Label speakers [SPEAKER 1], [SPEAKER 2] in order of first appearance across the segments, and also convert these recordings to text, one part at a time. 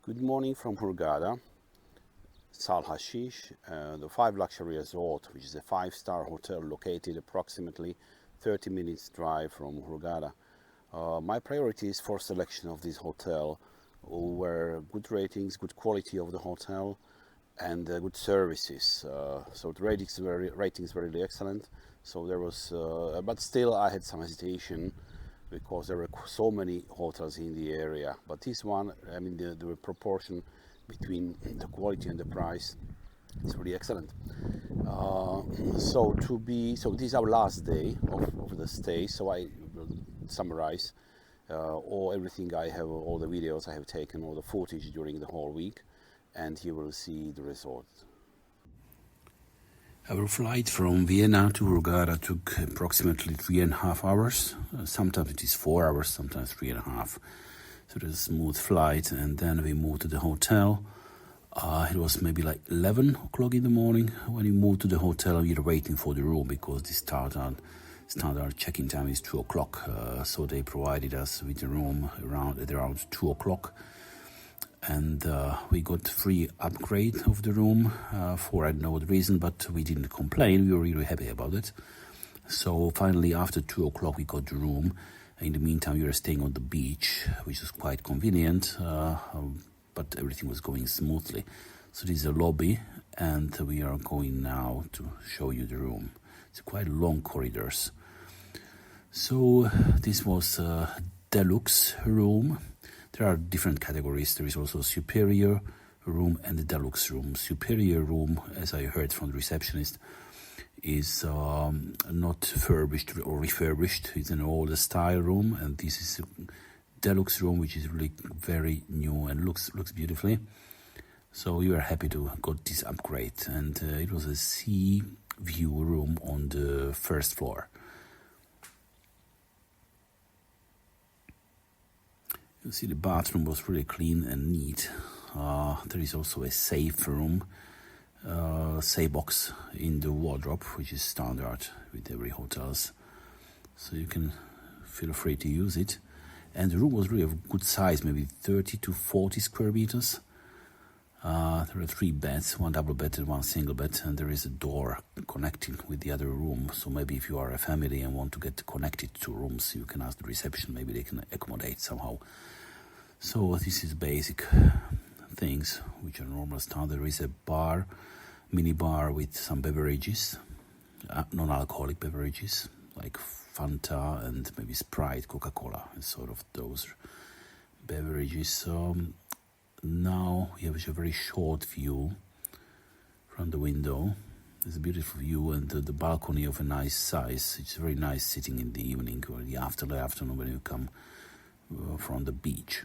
[SPEAKER 1] Good morning from Hurghada, Sahl Hasheesh, the 5 Luxury Resort, which is a 5-star hotel located approximately 30 minutes drive from Hurghada. My priorities for selection of this hotel were good ratings, good quality of the hotel, and good services. So the ratings were really excellent. So there was, but still I had some hesitation because there were so many hotels in the area. But this one, I mean, the proportion between the quality and the price is really excellent. So this is our last day of the stay. So I will summarize everything I have, all the videos I have taken, all the footage during the whole week, and you will see the result. Our flight from Vienna to Hurghada took approximately 3.5 hours. Sometimes it is 4 hours, sometimes 3.5. So it was a smooth flight, and then we moved to the hotel. It was maybe like 11 o'clock in the morning when we moved to the hotel. We were waiting for the room because the standard check-in time is 2 o'clock. So they provided us with the room around 2 o'clock. And we got free upgrade of the room for I don't know what reason, but we didn't complain. We were really happy about it. So finally, after 2 o'clock, we got the room. In the meantime, we were staying on the beach, which was quite convenient, but everything was going smoothly. So this is a lobby, and we are going now to show you the room. It's quite long corridors. So this was a deluxe room. There are different categories. There is also a superior room and a deluxe room. Superior room, as I heard from the receptionist, is not furbished or refurbished. It's an older style room, and this is a deluxe room, which is really very new and looks beautifully. So we were happy to got this upgrade, and it was a sea view room on the first floor. You see the bathroom was really clean and neat. There is also a safe room, safe box in the wardrobe, which is standard with every hotels. So you can feel free to use it. And the room was really of good size, maybe 30 to 40 square meters. There are 3 beds, 1 double bed and 1 single bed, and there is a door connecting with the other room. So maybe if you are a family and want to get connected to rooms, you can ask the reception, maybe they can accommodate somehow. So this is basic things which are normal standard. There is a bar, mini bar with some beverages, non-alcoholic beverages like Fanta and maybe Sprite, Coca-Cola, and sort of those beverages. Now we have a very short view from the window. There's a beautiful view, and the balcony of a nice size. It's very nice sitting in the evening or the afternoon when you come from the beach.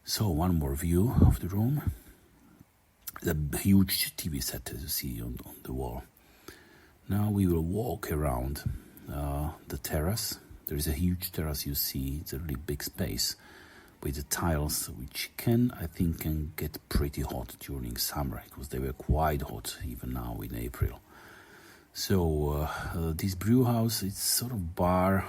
[SPEAKER 1] So one more view of the room. The huge TV set, as you see on the wall. Now we will walk around the terrace. There is a huge terrace, you see. It's a really big space with the tiles, which I think can get pretty hot during summer, because they were quite hot even now in April. So this brew house, it's sort of bar.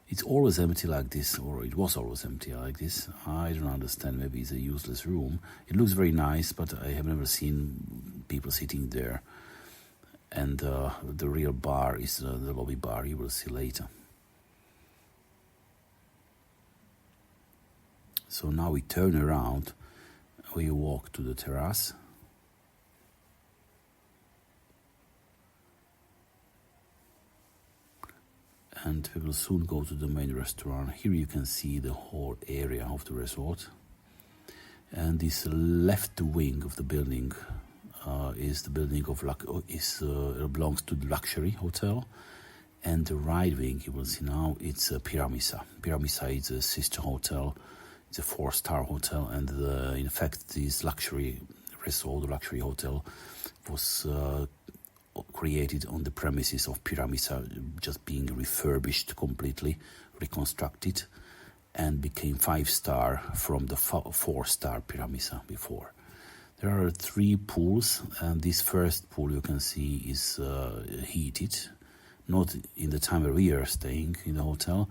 [SPEAKER 1] It's always empty like this, or it was always empty like this. I don't understand, maybe it's a useless room. It looks very nice, but I have never seen people sitting there. And the real bar is the lobby bar, you will see later. So now we turn around, we walk to the terrace. And we will soon go to the main restaurant. Here you can see the whole area of the resort. And this left wing of the building is the building of belongs to the luxury hotel. And the right wing, you will see now, it's Pyramis. Pyramis is a sister hotel. It's a 4-star hotel, and in fact, this luxury resort, luxury hotel, was created on the premises of Pyramis, just being refurbished completely, reconstructed, and became 5-star from the 4-star Pyramis before. There are 3 pools, and this first pool you can see is heated, not in the time where we are staying in the hotel.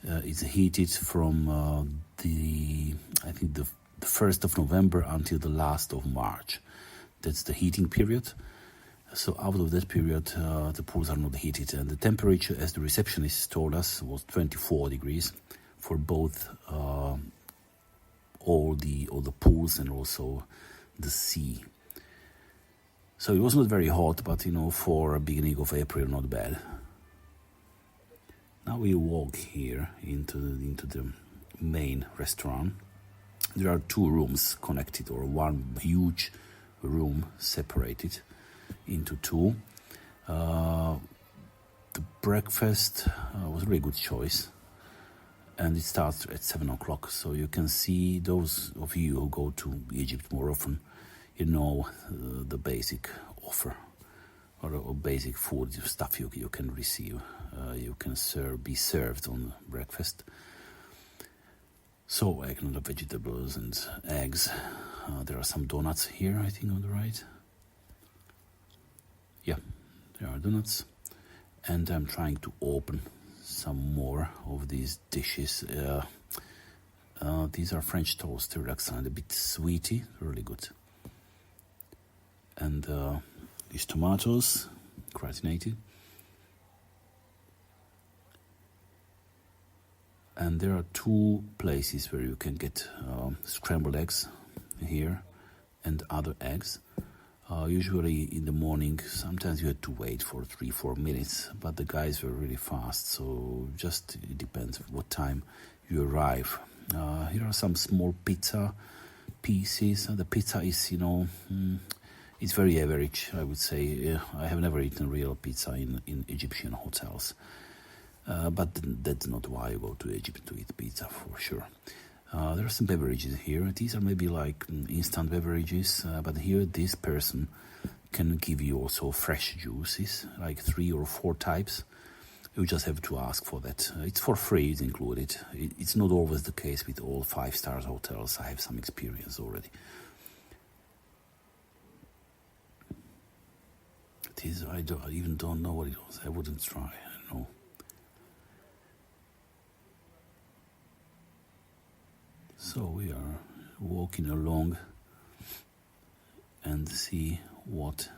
[SPEAKER 1] It's heated from I think the 1st of November until the last of March. That's the heating period. So out of that period, the pools are not heated, and the temperature, as the receptionist told us, was 24 degrees for both all the pools and also the sea. So it was not very hot, but for beginning of April, not bad. Now we walk here into the main restaurant. There are two rooms connected, or one huge room separated into two. The breakfast was a really good choice, and it starts at 7 o'clock. So you can see, those of you who go to Egypt more often, the basic offer or basic food stuff you can receive. You can be served on breakfast. So vegetables and eggs. There are some donuts here, I think, on the right. Yeah, there are donuts. And I'm trying to open some more of these dishes. These are French toast, Deluxe, and a bit sweety, really good. And these tomatoes, gratinated. And there are two places where you can get scrambled eggs here and other eggs. Usually in the morning, sometimes you had to wait for 3-4 minutes, but the guys were really fast, so it depends what time you arrive. Here are some small pizza pieces. The pizza is, it's very average, I would say. I have never eaten real pizza in Egyptian hotels. But that's not why I go to Egypt to eat pizza, for sure. There are some beverages here. These are maybe like instant beverages, but here this person can give you also fresh juices, like 3 or 4 types. You just have to ask for that. It's for free, it's included. It's not always the case with all 5-star hotels. I have some experience already. I even don't know what it was. I wouldn't try, I don't know. So we are walking along and see what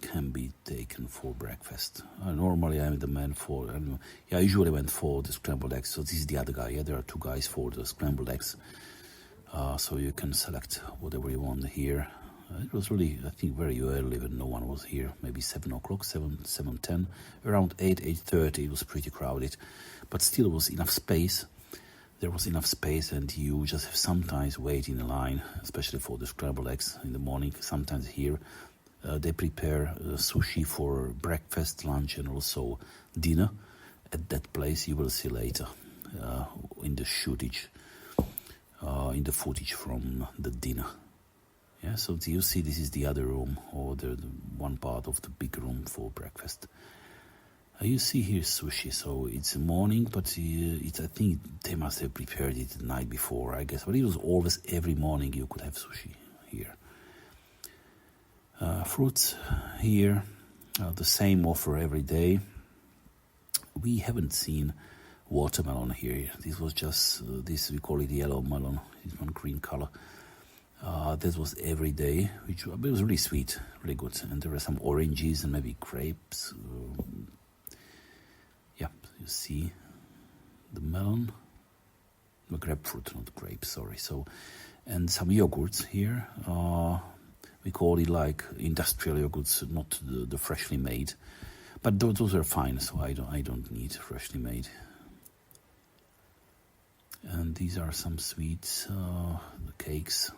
[SPEAKER 1] can be taken for breakfast. Normally I'm the man for, I usually went for the scrambled eggs. So this is the other guy. Yeah, there are 2 guys for the scrambled eggs. So you can select whatever you want here. It was really, I think, very early when no one was here. Maybe 7 o'clock, 7:10. Around 8:30 it was pretty crowded, but still was enough space. There was enough space, and you just have sometimes wait in a line, especially for the scrambled eggs in the morning. Sometimes here they prepare sushi for breakfast, lunch, and also dinner. At that place, you will see later in the footage from the dinner. Yeah, so you see, this is the other room, or the one part of the big room for breakfast. You see here sushi, so it's morning, but I think they must have prepared it the night before, I guess. But it was always every morning you could have sushi here. Fruits here, the same offer every day. We haven't seen watermelon here. This was just this, we call it yellow melon. It's one green color. That was every day, which was really sweet, really good. And there were some oranges and maybe grapes. You see the melon, the grapefruit, not grapes, sorry. So, and some yogurts here. We call it like industrial yogurts, not the freshly made. But those are fine, so I don't need freshly made. And these are some sweets, the cakes.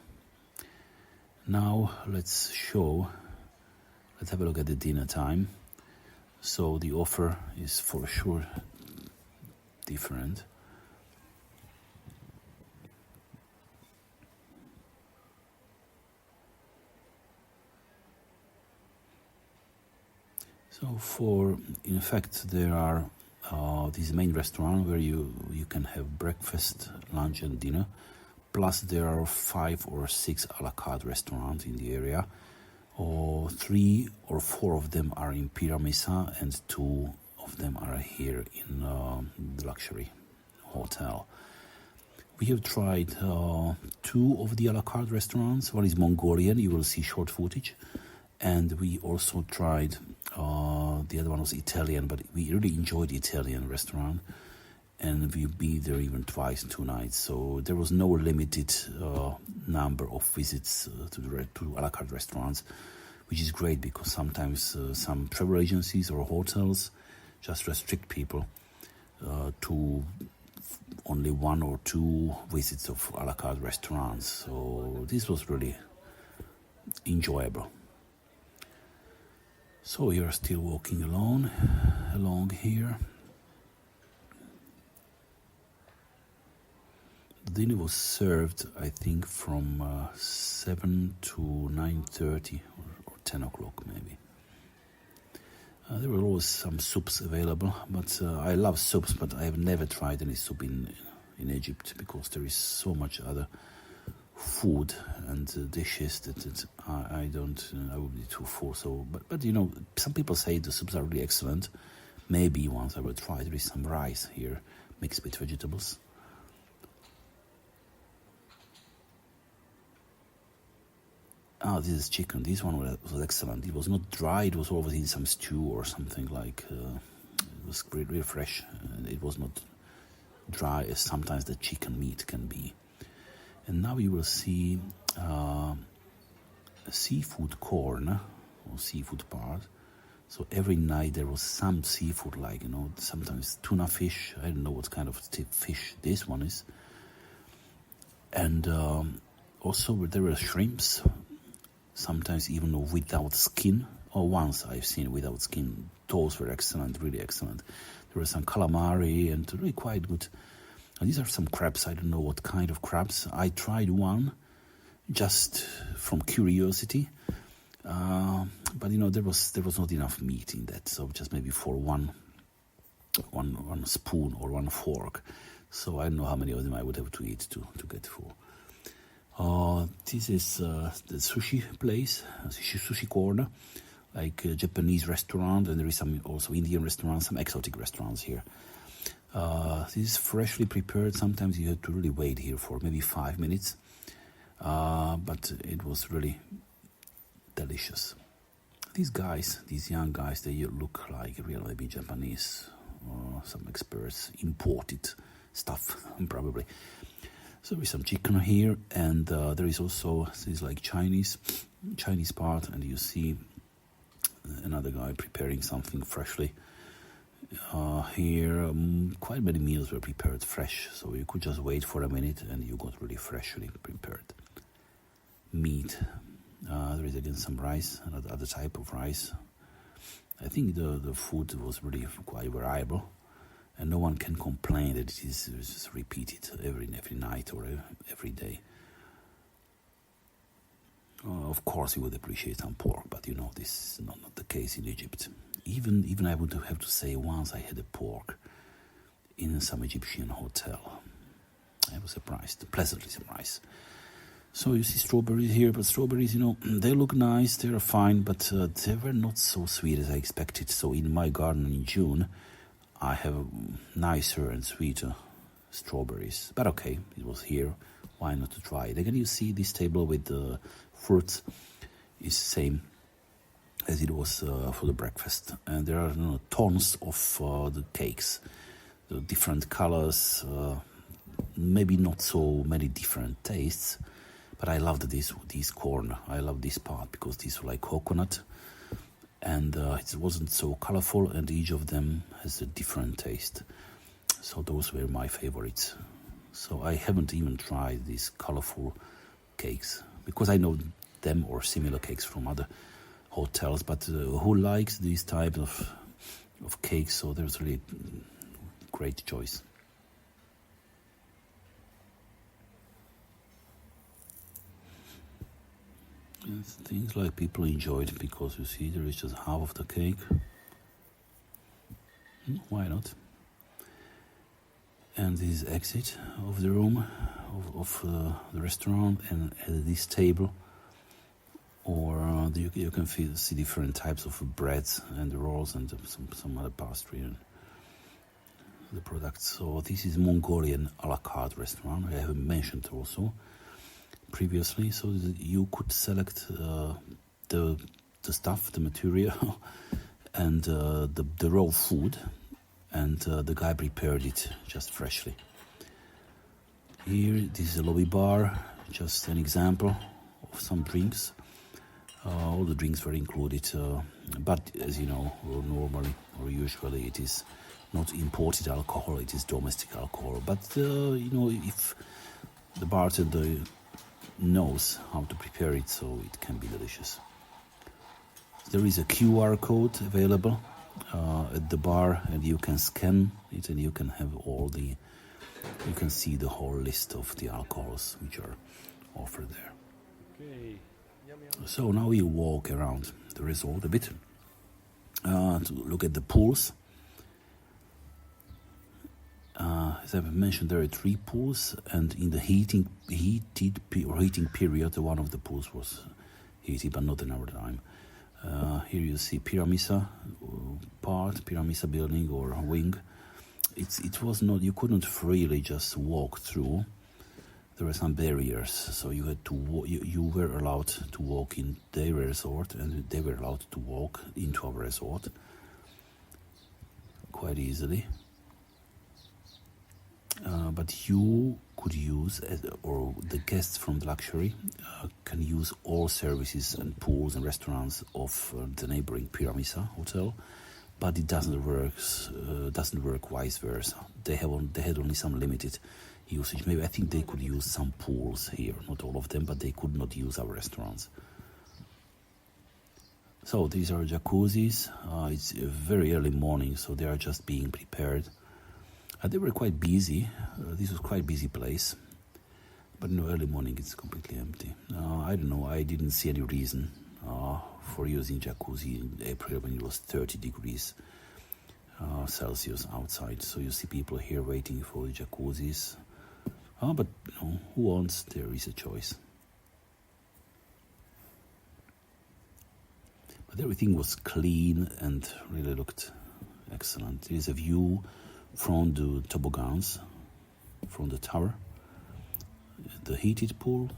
[SPEAKER 1] Now let's have a look at the dinner time. So the offer is for sure different. So in fact, there are this main restaurant where you can have breakfast, lunch and dinner. Plus there are 5 or 6 a la carte restaurants in the area. Or 3 or 4 of them are in Pyramis, and 2 of them are here in the luxury hotel. We have tried 2 of the a la carte restaurants. One is Mongolian, you will see short footage. And we also tried, the other one was Italian, but we really enjoyed the Italian restaurant. And we've been there even twice, 2 nights. So there was no limited number of visits to a la carte restaurants, which is great because sometimes some travel agencies or hotels just restrict people to only 1 or 2 visits of a la carte restaurants. So this was really enjoyable. So you're still walking along here. The dinner was served, I think, from 7 to 9:30 or 10 o'clock maybe. There were always some soups available, but I love soups, but I have never tried any soup in Egypt because there is so much other food and dishes that I would be too full. So, but you know, some people say the soups are really excellent. Maybe once I will try. There is some rice here mixed with vegetables. This is chicken. This one was excellent. It was not dry. It was always in some stew or something like. It was really fresh. And it was not dry as sometimes the chicken meat can be. And now you will see a seafood corner or seafood part. So every night there was some seafood, like, you know, sometimes tuna fish. I don't know what kind of fish this one is. And also there were shrimps. Sometimes even without skin, or once I've seen without skin. Those were excellent, really excellent. There were some calamari and really quite good. And these are some crabs. I don't know what kind of crabs. I tried one just from curiosity, but you know there was not enough meat in that, so just maybe for one spoon or 1 fork. So I don't know how many of them I would have to eat to get full. This is the sushi place, sushi corner, like a Japanese restaurant, and there is some also Indian restaurants, some exotic restaurants here. This is freshly prepared. Sometimes you have to really wait here for maybe 5 minutes, but it was really delicious. These guys, these young guys, they look like really maybe Japanese, some experts, imported stuff, probably. So there is some chicken here, and there is also this like Chinese part, and you see another guy preparing something freshly. Here, quite many meals were prepared fresh, so you could just wait for a minute, and you got really freshly prepared meat. There is again some rice, another type of rice. I think the food was really quite variable. And no one can complain that it is just repeated every night or every day. Of course, you would appreciate some pork, but you know this is not the case in Egypt. Even I would have to say, once I had a pork in some Egyptian hotel. I was surprised, pleasantly surprised. So you see strawberries here, but strawberries, you know, they look nice, they are fine, but they were not so sweet as I expected. So in my garden in June, I have nicer and sweeter strawberries. But okay, it was here. Why not to try it? Again, you see this table with the fruits is same as it was for the breakfast. And there are tons of the cakes, the different colors, maybe not so many different tastes. But I loved this corner. I love this part because these were like coconut. And it wasn't so colorful, and each of them has a different taste. So those were my favorites. So I haven't even tried these colorful cakes because I know them or similar cakes from other hotels. But who likes these types of cakes? So there's really great choice. Things like people enjoyed because you see there is just half of the cake. Why not? And this exit of the room of the restaurant, and at this table, or you can see different types of breads and rolls and some other pastry. And the products. So this is Mongolian a la carte restaurant. I have mentioned also previously. So you could select the stuff, the material, and the raw food, and the guy prepared it just freshly. Here, this is a lobby bar, just an example of some drinks. All the drinks were included, but as you know, normally or usually it is not imported alcohol, it is domestic alcohol. But if the bartender knows how to prepare it, so it can be delicious. There is a QR code available at the bar, and you can scan it, and you can have you can see the whole list of the alcohols which are offered there. Okay. So now we walk around the resort a bit to look at the pools. As I've mentioned, there are 3 pools, and in the heating period, one of the pools was heated, but not in our time. Here you see Pyramis building or wing. It was not, you couldn't freely just walk through. There were some barriers, so you had to you were allowed to walk in their resort, and they were allowed to walk into our resort quite easily. But you could use, or the guests from the luxury can use all services and pools and restaurants of the neighboring Pyramis hotel, but it doesn't work vice versa. They had only some limited usage. Maybe I think they could use some pools here, not all of them, but they could not use our restaurants. So these are jacuzzis. It's a very early morning, so they are just being prepared. They were quite busy. This was quite busy place, but in the early morning it's completely empty. I don't know. I didn't see any reason for using jacuzzi in April when it was 30 degrees Celsius outside. So you see people here waiting for the jacuzzis. But who wants? There is a choice. But everything was clean and really looked excellent. There is a view from the toboggans, from the tower, the heated pool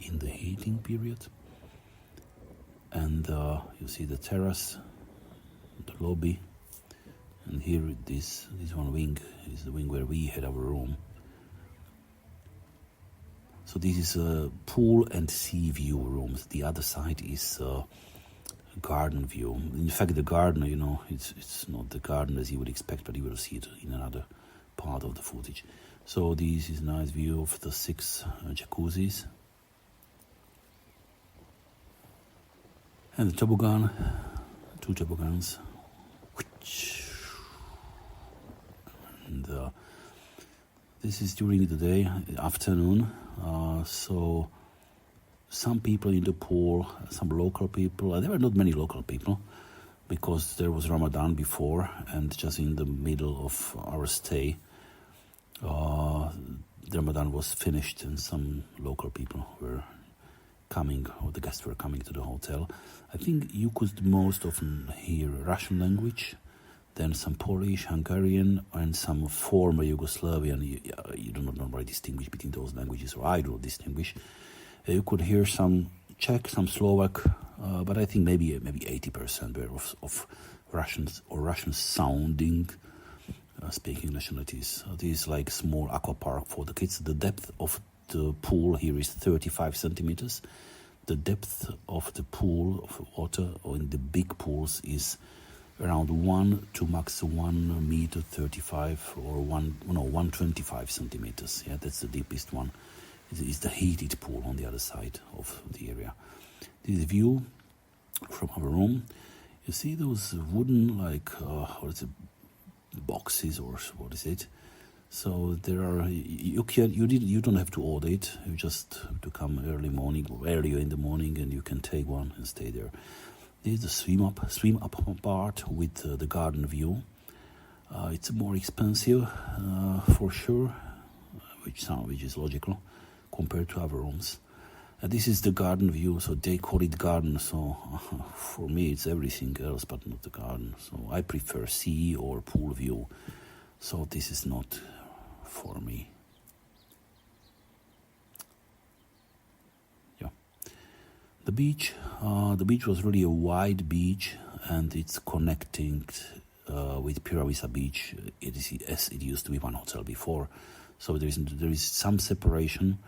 [SPEAKER 1] in the heating period, and you see the terrace, the lobby, and here this one wing is the wing where we had our room. So this is a pool and sea view rooms. The other side is garden view. In fact, the garden, it's not the garden as you would expect, but you will see it in another part of the footage. So this is a nice view of the 6 jacuzzis. And the toboggan, 2 toboggans. And this is during the day, afternoon. So some people in the pool, some local people. There were not many local people because there was Ramadan before, and just in the middle of our stay, the Ramadan was finished, and some local people were coming, or the guests were coming to the hotel. I think you could most often hear Russian language, then some Polish, Hungarian, and some former Yugoslavian. You do not normally distinguish between those languages, or I don't distinguish. You could hear some Czech, some Slovak, but I think maybe 80% were of Russians or Russian-sounding speaking nationalities. This is like small aquapark for the kids. The depth of the pool here is 35 centimeters. The depth of the pool of water, or in the big pools, is around 1 to max 1 meter 35 or 125 centimeters. Yeah, that's the deepest one. Is the heated pool on the other side of the area. This is the view from our room. You see those wooden, boxes, or what is it? So there are, you don't have to order it. You just have to come earlier in the morning, and you can take one and stay there. This is the swim up part with the garden view. It's more expensive for sure, which is logical compared to our rooms. This is the garden view, so they call it garden. So for me, it's everything else, but not the garden. So I prefer sea or pool view. So this is not for me. Yeah, the beach was really a wide beach, and it's connecting with Pyramis Beach. It is as it used to be one hotel before. So there is some separation.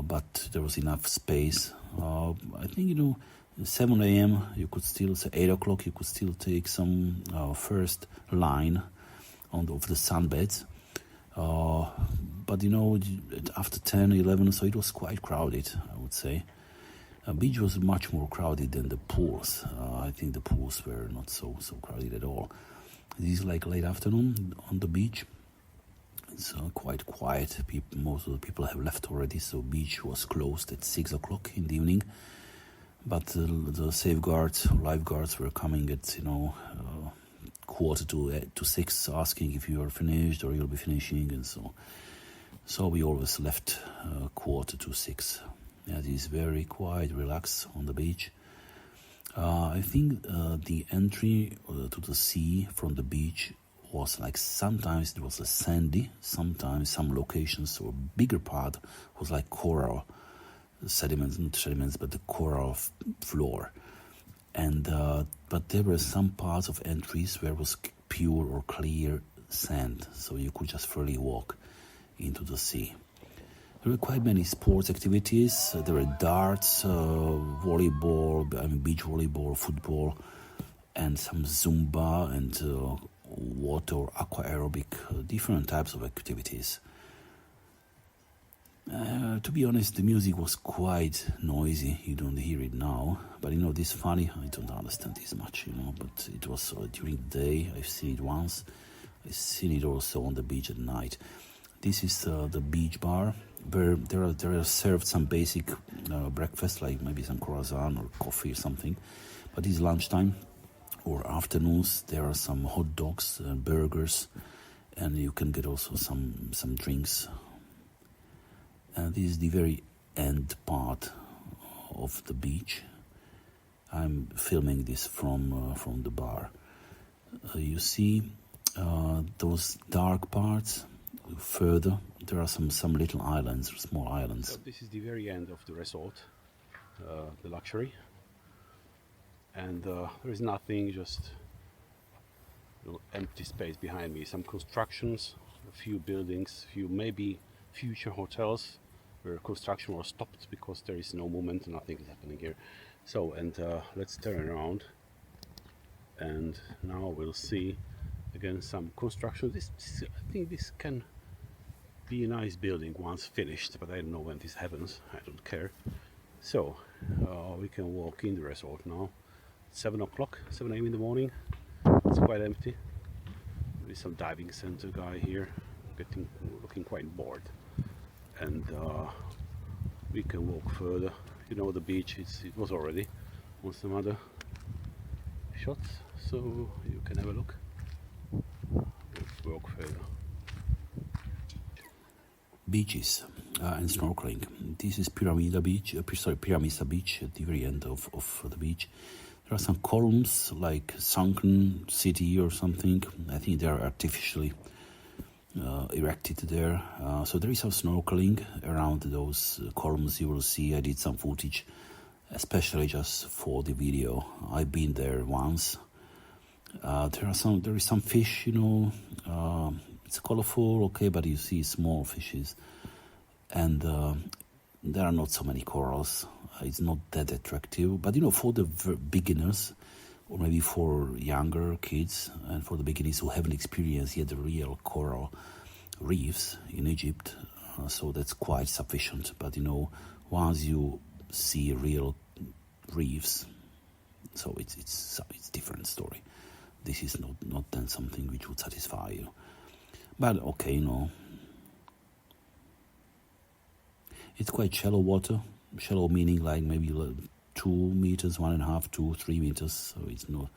[SPEAKER 1] But there was enough space. I think 7 a.m. you could still say 8 o'clock. You could still take some first line of the sunbeds. But after 10, 11, so it was quite crowded. I would say. Beach was much more crowded than the pools. I think the pools were not so crowded at all. This is like late afternoon on the beach. It's quite quiet. Most of the people have left already, so beach was closed at 6 o'clock in the evening. But the lifeguards were coming at 5:45 asking if you are finished or you'll be finishing, and so we always left 5:45. Yeah, it is very quiet, relaxed on the beach. I think the entry to the sea from the beach was like, sometimes it was a sandy, sometimes some locations or bigger part was like coral sediments, not sediments, but the coral floor. And but there were some parts of entries where it was pure or clear sand, so you could just freely walk into the sea. There were quite many sports activities. There were darts, volleyball, beach volleyball, football, and some Zumba and water, aqua aerobic, different types of activities. To be honest, the music was quite noisy. You don't hear it now, but this funny. I don't understand this much, But it was during the day. I've seen it once. I've seen it also on the beach at night. This is the beach bar, where there are served some basic breakfast, like maybe some croissant or coffee or something. But it's lunchtime or afternoons. There are some hot dogs and burgers, and you can get also some drinks. And this is the very end part of the beach. I'm filming this from the bar. You see those dark parts. Further, there are some little islands, small islands.
[SPEAKER 2] So this is the very end of the resort, the luxury, and there is nothing, just empty space behind me. Some constructions, a few buildings, maybe future hotels where construction was stopped because there is no movement, nothing is happening here. So, and let's turn around, and now we'll see again some construction. I think this can be a nice building once finished, but I don't know when this happens. I don't care. So we can walk in the resort now. 7 o'clock, 7 a.m. in the morning. It's quite empty. There is some diving center guy here, looking quite bored. And we can walk further. The beach. It was already on some other shots, so you can have a look. Let's walk further.
[SPEAKER 1] Beaches and snorkeling. This is Pyramis Beach at the very end of the beach. There are some columns like sunken city or something. I think they are artificially erected there. So there is some snorkeling around those columns. You will see I did some footage, especially just for the video. I've been there once. There is some fish, it's colorful, okay, but you see small fishes, and there are not so many corals. It's not that attractive, but for the beginners, or maybe for younger kids, and for the beginners who haven't experienced yet the real coral reefs in Egypt, so that's quite sufficient. But once you see real reefs, so it's different story. This is not then something which would satisfy you. But okay, it's quite shallow water. Shallow meaning like maybe 2 meters, 1.5, 2, 3 meters. So it's not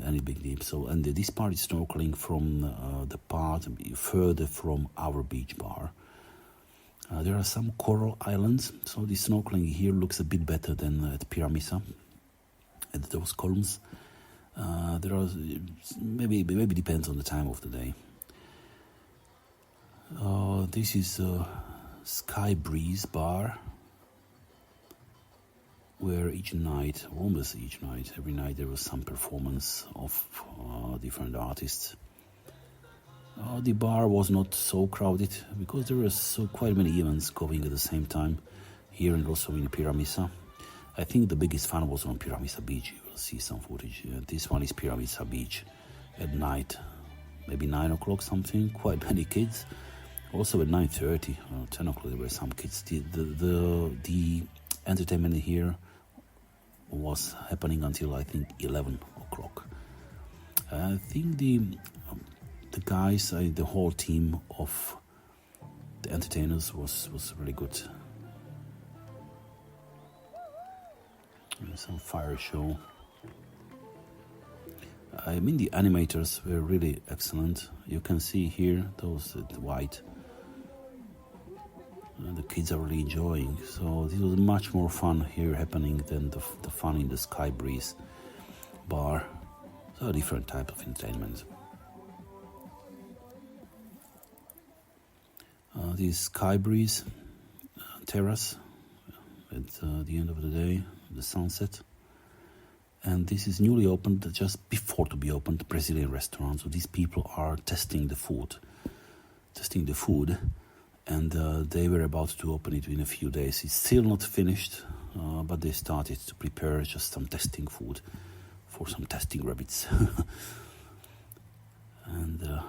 [SPEAKER 1] any big deep. So, and this part is snorkeling from the part further from our beach bar. There are some coral islands, so the snorkeling here looks a bit better than at Pyramis, at those columns. There are maybe depends on the time of the day. This is Sky Breeze Bar, where each night, almost each night, every night there was some performance of different artists. The bar was not so crowded because there were quite many events going at the same time here and also in Pyramis. I think the biggest fun was on Pyramis Beach. You will see some footage. This one is Pyramis Beach at night, maybe 9 o'clock something. Quite many kids. Also at 9:30, 10 o'clock there were some kids. The entertainment here was happening until I think 11 o'clock. I think the guys, the whole team of the entertainers was really good. Some fire show. I mean, the animators were really excellent. You can see here those white. The kids are really enjoying. So this was much more fun here happening than the fun in the Sky Breeze Bar. So a different type of entertainment. This Sky Breeze terrace at the end of the day, the sunset. And this is newly opened, just before to be opened, Brazilian restaurant. So these people are testing the food, and they were about to open it in a few days. It's still not finished, but they started to prepare just some testing food for some testing rabbits. And there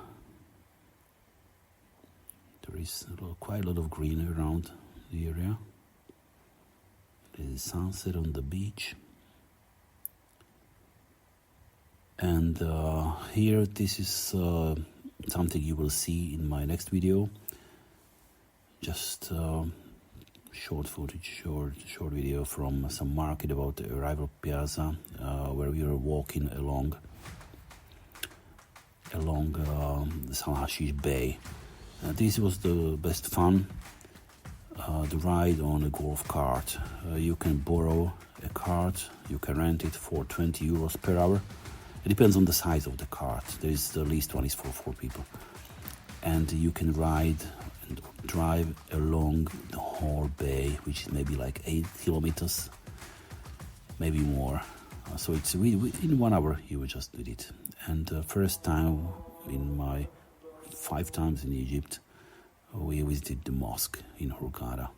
[SPEAKER 1] is quite a lot of green around the area. There is sunset on the beach. And here, this is something you will see in my next video. Just short footage, short video from some market about the arrival of Piazza, where we were walking along the Sahl Hasheesh Bay. This was the best fun. The ride on a golf cart. You can borrow a cart, you can rent it for 20 euros per hour. It depends on the size of the cart. The least one is for 4 people. And you can ride and drive along the whole bay, which is maybe like 8 kilometers, maybe more. So it's in 1 hour you will just do it. And first time in my 5 times in Egypt, we visited the mosque in Hurghada.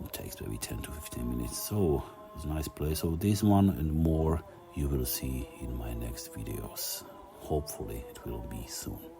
[SPEAKER 1] It takes maybe 10 to 15 minutes. So it's a nice place. So this one and more you will see in my next videos. Hopefully it will be soon.